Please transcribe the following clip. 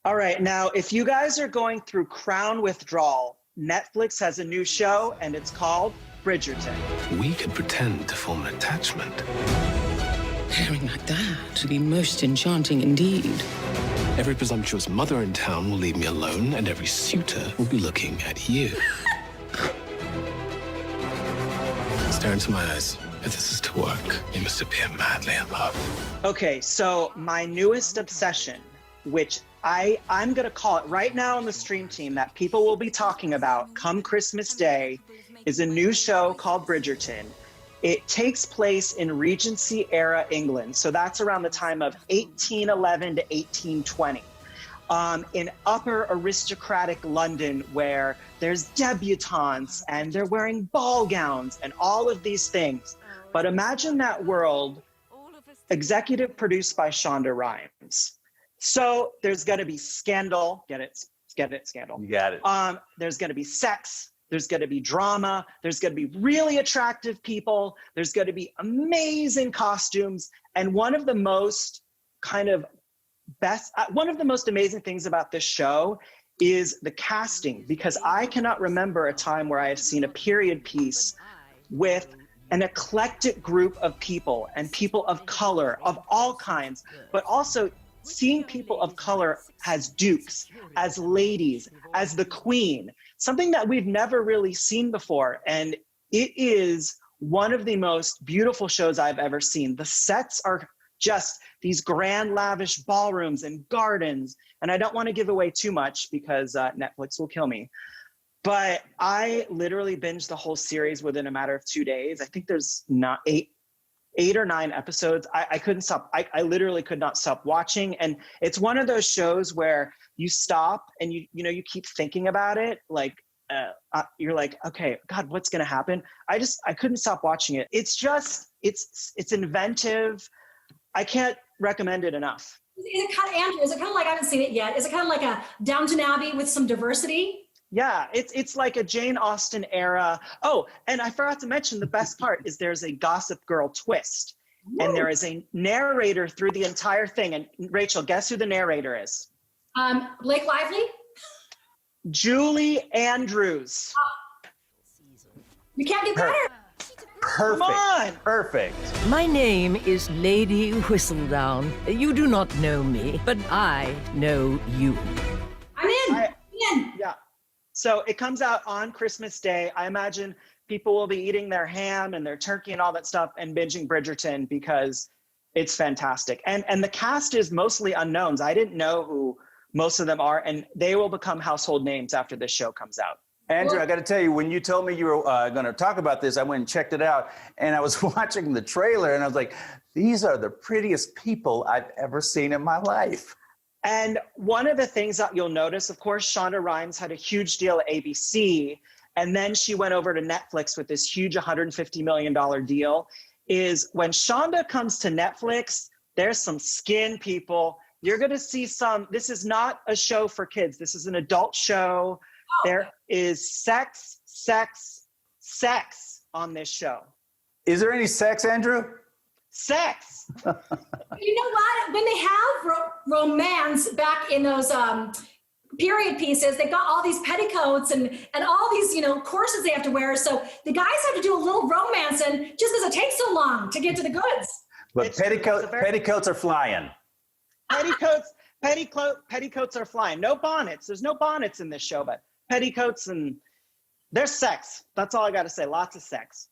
All right, now, if you guys are going through crown withdrawal, Netflix has a new show, and it's called Bridgerton. We could pretend to form an attachment. Pairing like that would be most enchanting indeed. Every presumptuous mother in town will leave me alone, and every suitor will be looking at you. Stare into my eyes. If this is to work, you must appear madly in love. Okay, so my newest obsession, which I'm going to call it right now on the stream team that people will be talking about come Christmas Day, is a new show called Bridgerton. It takes place in Regency era England. So that's around the time of 1811 to 1820. In upper aristocratic London, where there's debutantes and they're wearing ball gowns and all of these things. But imagine that world, executive produced by Shonda Rhimes. So there's going to be scandal. Get it, scandal. You got it. There's going to be sex. There's going to be drama. There's going to be really attractive people. There's going to be amazing costumes. And one of the most amazing things about this show is the casting, because I cannot remember a time where I have seen a period piece with an eclectic group of people and people of color of all kinds, but also seeing people of color as dukes, as ladies, as the queen, something that we've never really seen before. And it is one of the most beautiful shows I've ever seen. The sets are just these grand, lavish ballrooms and gardens. And I don't want to give away too much because Netflix will kill me. But I literally binged the whole series within a matter of 2 days. I think there's not eight or nine episodes. I couldn't stop. I literally could not stop watching. And it's one of those shows where you stop and you keep thinking about it. Like you're like, okay, God, what's going to happen? I couldn't stop watching it. It's just, it's inventive. I can't recommend it enough. Is it kind of like, I haven't seen it yet. Is it kind of like a Downton Abbey with some diversity? Yeah, it's like a Jane Austen era. Oh, and I forgot to mention the best part is there's a Gossip Girl twist. Woo. And there is a narrator through the entire thing. And Rachel, guess who the narrator is? Blake Lively? Julie Andrews. You can't get better. Perfect. Come on. Perfect. My name is Lady Whistledown. You do not know me, but I know you. I'm in. Yeah. So it comes out on Christmas Day. I imagine people will be eating their ham and their turkey and all that stuff and binging Bridgerton because it's fantastic. And the cast is mostly unknowns. I didn't know who most of them are, and they will become household names after this show comes out. Andrew, I got to tell you, when you told me you were going to talk about this, I went and checked it out, and I was watching the trailer, and I was like, these are the prettiest people I've ever seen in my life. And one of the things that you'll notice, of course, Shonda Rhimes had a huge deal at ABC, and then she went over to Netflix with this huge $150 million deal, is when Shonda comes to Netflix, there's some skin, people. You're going to see this is not a show for kids. This is an adult show. There is sex on this show. Is there any sex, Andrew? Sex. You know what? When they have romance back in those period pieces, they've got all these petticoats and all these, corsets they have to wear. So the guys have to do a little romance, and just because it takes so long to get to the goods. But petticoats are flying. Petticoats are flying. No bonnets. There's no bonnets in this show, but petticoats, and there's sex. That's all I got to say. Lots of sex.